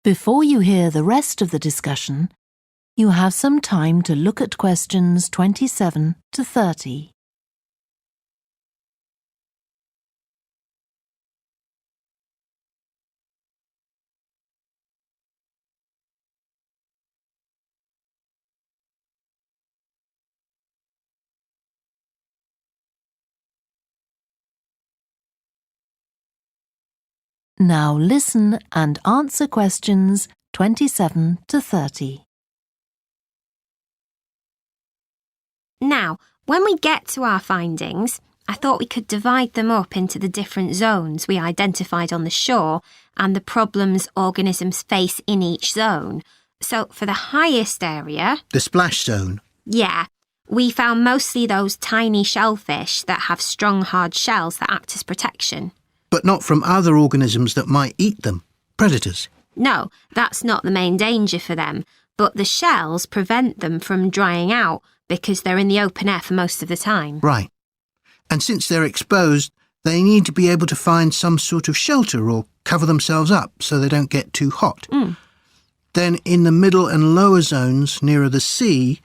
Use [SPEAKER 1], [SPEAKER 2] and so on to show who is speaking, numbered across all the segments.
[SPEAKER 1] Before you hear the rest of the discussion, you have some time to look at questions 27 to 30. Now listen and answer questions 27 to 30.
[SPEAKER 2] Now, when we get to our findings, I thought we could divide them up into the different zones we identified on the shore and the problems organisms face in each zone. So for the highest area...
[SPEAKER 3] The splash zone?
[SPEAKER 2] Yeah, we found mostly those tiny shellfish that have strong hard shells that act as protection.
[SPEAKER 3] But not from other organisms that might eat them, predators.
[SPEAKER 2] No, that's not the main danger for them, but the shells prevent them from drying out because they're in the open air for most of the time.
[SPEAKER 3] Right. And since they're exposed, they need to be able to find some sort of shelter or cover themselves up so they don't get too hot. Then in the middle and lower zones nearer the sea,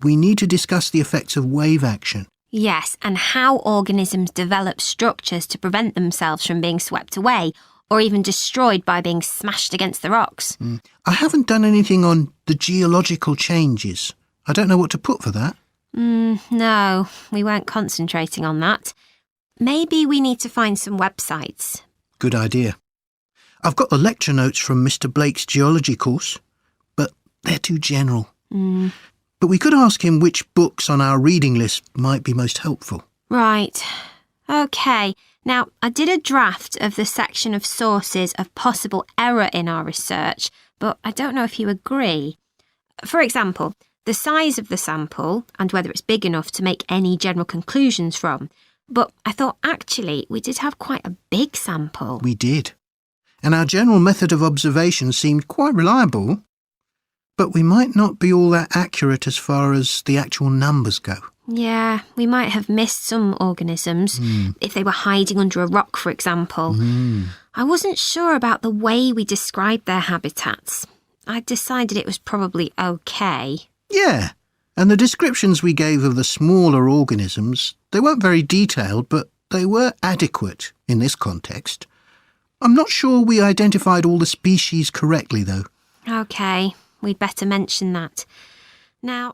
[SPEAKER 3] we need to discuss the effects of wave action.
[SPEAKER 2] Yes, and how organisms develop structures to prevent themselves from being swept away or even destroyed by being smashed against the rocks.
[SPEAKER 3] I haven't done anything on the geological changes. I don't know what to put for that.
[SPEAKER 2] No, we weren't concentrating on that. Maybe we need to find some websites.
[SPEAKER 3] Good idea. I've got the lecture notes from Mr. Blake's geology course, but they're too general. But we could ask him which books on our reading list might be most helpful.
[SPEAKER 2] Right. OK. Now, I did a draft of the section of sources of possible error in our research, but I don't know if you agree. For example, the size of the sample and whether it's big enough to make any general conclusions from. But I thought actually we did have quite a big sample.
[SPEAKER 3] We did. And our general method of observation seemed quite reliable. But we might not be all that accurate as far as the actual numbers go.
[SPEAKER 2] Yeah, we might have missed some organisms, if they were hiding under a rock, for example. I wasn't sure about the way we described their habitats. I decided it was probably OK.
[SPEAKER 3] Yeah, and the descriptions we gave of the smaller organisms, they weren't very detailed, but they were adequate in this context. I'm not sure we identified all the species correctly, though.
[SPEAKER 2] OK. We'd better mention that. Now,